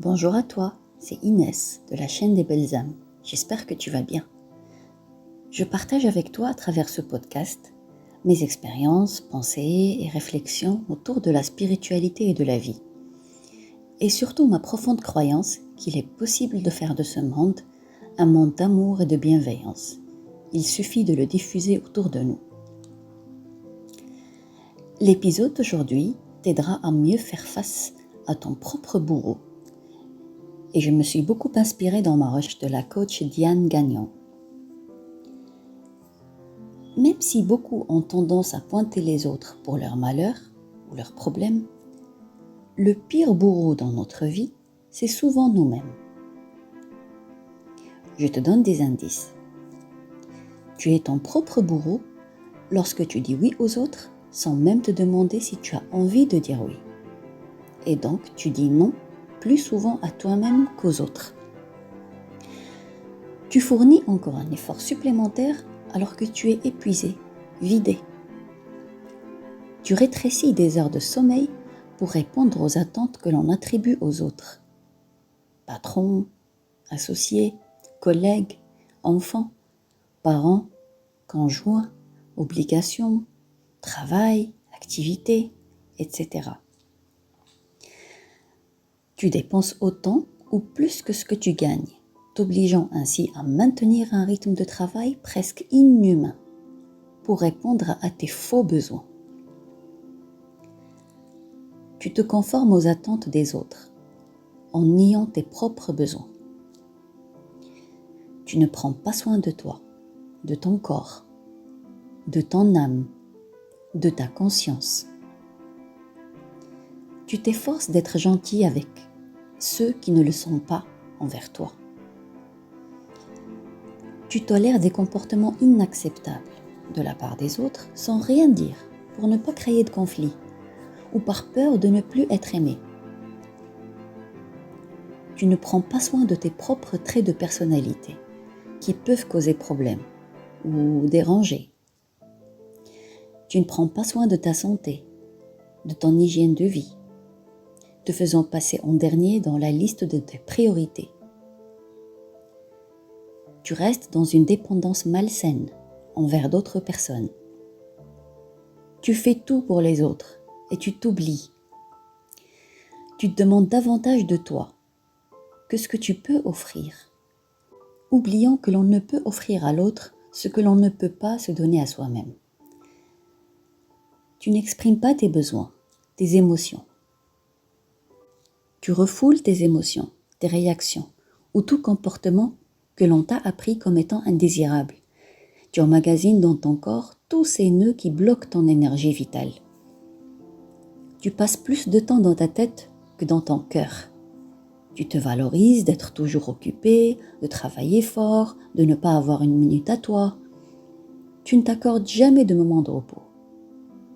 Bonjour à toi, c'est Inès de la chaîne des Belles âmes. J'espère que tu vas bien. Je partage avec toi à travers ce podcast mes expériences, pensées et réflexions autour de la spiritualité et de la vie. Et surtout ma profonde croyance qu'il est possible de faire de ce monde un monde d'amour et de bienveillance. Il suffit de le diffuser autour de nous. L'épisode d'aujourd'hui t'aidera à mieux faire face à ton propre bourreau. Et je me suis beaucoup inspirée dans ma recherche de la coach Diane Gagnon. Même si beaucoup ont tendance à pointer les autres pour leurs malheurs ou leurs problèmes, le pire bourreau dans notre vie, c'est souvent nous-mêmes. Je te donne des indices. Tu es ton propre bourreau lorsque tu dis oui aux autres sans même te demander si tu as envie de dire oui. Et donc tu dis non plus souvent à toi-même qu'aux autres. Tu fournis encore un effort supplémentaire alors que tu es épuisé, vidé. Tu rétrécis des heures de sommeil pour répondre aux attentes que l'on attribue aux autres. Patrons, associés, collègues, enfants, parents, conjoints, obligations, travail, activités, etc. Tu dépenses autant ou plus que ce que tu gagnes, t'obligeant ainsi à maintenir un rythme de travail presque inhumain pour répondre à tes faux besoins. Tu te conformes aux attentes des autres en niant tes propres besoins. Tu ne prends pas soin de toi, de ton corps, de ton âme, de ta conscience. Tu t'efforces d'être gentil avec ceux qui ne le sont pas envers toi. Tu tolères des comportements inacceptables de la part des autres sans rien dire pour ne pas créer de conflit ou par peur de ne plus être aimé. Tu ne prends pas soin de tes propres traits de personnalité qui peuvent causer problème ou déranger. Tu ne prends pas soin de ta santé, de ton hygiène de vie, te faisant passer en dernier dans la liste de tes priorités. Tu restes dans une dépendance malsaine envers d'autres personnes. Tu fais tout pour les autres et tu t'oublies. Tu te demandes davantage de toi que ce que tu peux offrir, oubliant que l'on ne peut offrir à l'autre ce que l'on ne peut pas se donner à soi-même. Tu n'exprimes pas tes besoins, tes émotions. Tu refoules tes émotions, tes réactions ou tout comportement que l'on t'a appris comme étant indésirable. Tu emmagasines dans ton corps tous ces nœuds qui bloquent ton énergie vitale. Tu passes plus de temps dans ta tête que dans ton cœur. Tu te valorises d'être toujours occupé, de travailler fort, de ne pas avoir une minute à toi. Tu ne t'accordes jamais de moments de repos,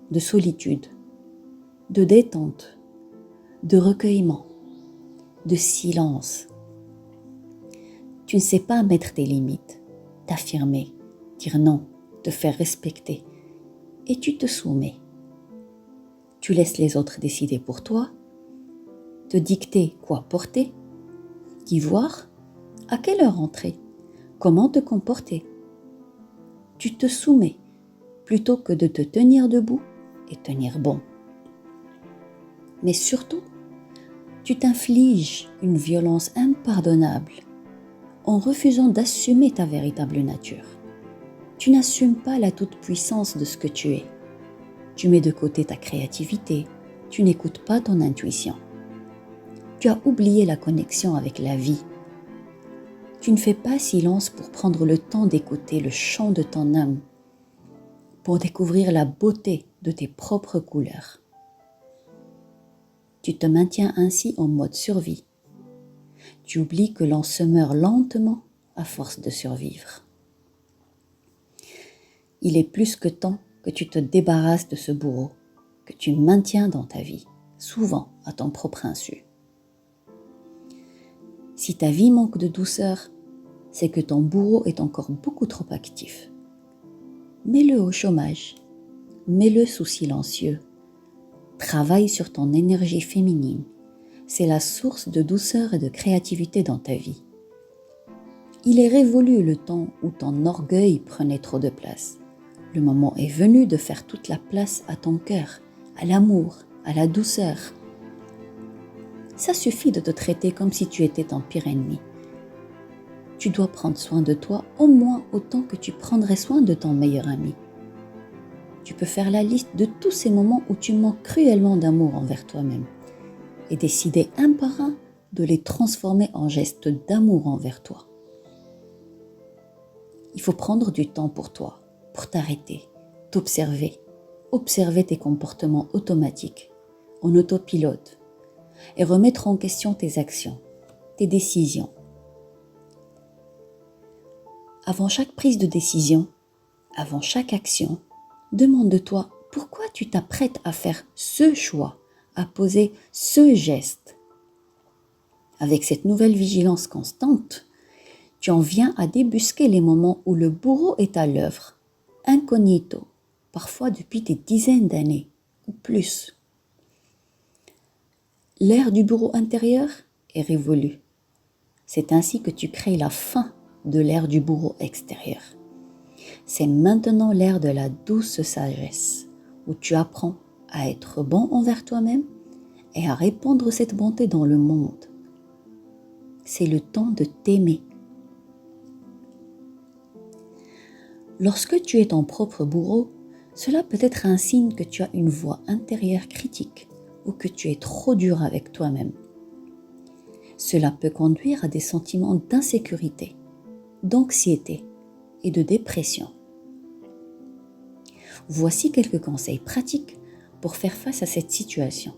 de solitude, de détente, de recueillement, de silence. Tu ne sais pas mettre tes limites, t'affirmer, dire non, te faire respecter, et tu te soumets. Tu laisses les autres décider pour toi, te dicter quoi porter, qui voir, à quelle heure entrer, comment te comporter. Tu te soumets plutôt que de te tenir debout et tenir bon. Mais surtout, tu t'infliges une violence impardonnable en refusant d'assumer ta véritable nature. Tu n'assumes pas la toute-puissance de ce que tu es. Tu mets de côté ta créativité, tu n'écoutes pas ton intuition. Tu as oublié la connexion avec la vie. Tu ne fais pas silence pour prendre le temps d'écouter le chant de ton âme, pour découvrir la beauté de tes propres couleurs. Tu te maintiens ainsi en mode survie. Tu oublies que l'on se meurt lentement à force de survivre. Il est plus que temps que tu te débarrasses de ce bourreau que tu maintiens dans ta vie, souvent à ton propre insu. Si ta vie manque de douceur, c'est que ton bourreau est encore beaucoup trop actif. Mets-le au chômage, mets-le sous silencieux. Travaille sur ton énergie féminine, c'est la source de douceur et de créativité dans ta vie. Il est révolu le temps où ton orgueil prenait trop de place. Le moment est venu de faire toute la place à ton cœur, à l'amour, à la douceur. Ça suffit de te traiter comme si tu étais ton pire ennemi. Tu dois prendre soin de toi au moins autant que tu prendrais soin de ton meilleur ami. Tu peux faire la liste de tous ces moments où tu manques cruellement d'amour envers toi-même et décider un par un de les transformer en gestes d'amour envers toi. Il faut prendre du temps pour toi, pour t'arrêter, t'observer, observer tes comportements automatiques, en autopilote, et remettre en question tes actions, tes décisions. Avant chaque prise de décision, avant chaque action, demande-toi pourquoi tu t'apprêtes à faire ce choix, à poser ce geste. Avec cette nouvelle vigilance constante, tu en viens à débusquer les moments où le bourreau est à l'œuvre, incognito, parfois depuis des dizaines d'années ou plus. L'ère du bourreau intérieur est révolue. C'est ainsi que tu crées la fin de l'ère du bourreau extérieur. C'est maintenant l'ère de la douce sagesse, où tu apprends à être bon envers toi-même et à répandre cette bonté dans le monde. C'est le temps de t'aimer. Lorsque tu es ton propre bourreau, cela peut être un signe que tu as une voix intérieure critique ou que tu es trop dur avec toi-même. Cela peut conduire à des sentiments d'insécurité, d'anxiété et de dépression. Voici quelques conseils pratiques pour faire face à cette situation.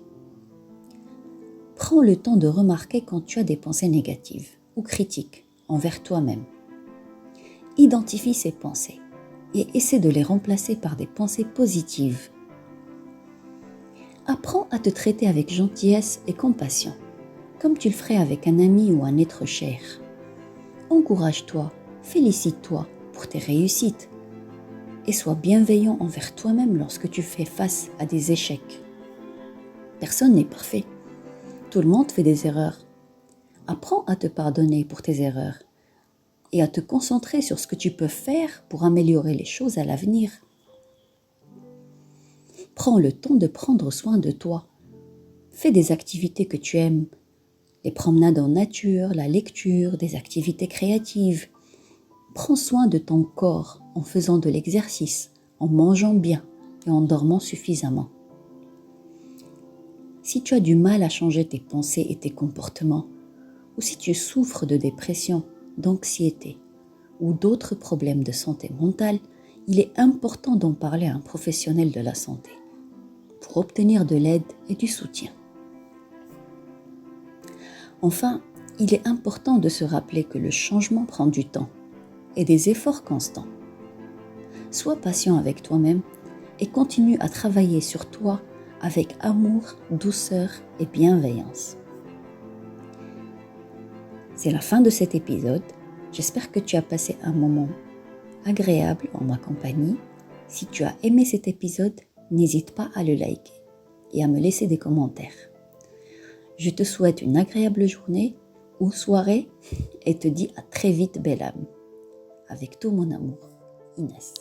Prends le temps de remarquer quand tu as des pensées négatives ou critiques envers toi-même. Identifie ces pensées et essaie de les remplacer par des pensées positives. Apprends à te traiter avec gentillesse et compassion, comme tu le ferais avec un ami ou un être cher. Encourage-toi, félicite-toi pour tes réussites et sois bienveillant envers toi-même lorsque tu fais face à des échecs. Personne n'est parfait. Tout le monde fait des erreurs. Apprends à te pardonner pour tes erreurs et à te concentrer sur ce que tu peux faire pour améliorer les choses à l'avenir. Prends le temps de prendre soin de toi. Fais des activités que tu aimes, les promenades en nature, la lecture, des activités créatives. Prends soin de ton corps en faisant de l'exercice, en mangeant bien et en dormant suffisamment. Si tu as du mal à changer tes pensées et tes comportements, ou si tu souffres de dépression, d'anxiété ou d'autres problèmes de santé mentale, il est important d'en parler à un professionnel de la santé pour obtenir de l'aide et du soutien. Enfin, il est important de se rappeler que le changement prend du temps et des efforts constants. Sois patient avec toi-même et continue à travailler sur toi avec amour, douceur et bienveillance. C'est la fin de cet épisode. J'espère que tu as passé un moment agréable en ma compagnie. Si tu as aimé cet épisode, n'hésite pas à le liker et à me laisser des commentaires. Je te souhaite une agréable journée ou soirée et te dis à très vite, belle âme. Avec tout mon amour, Inès.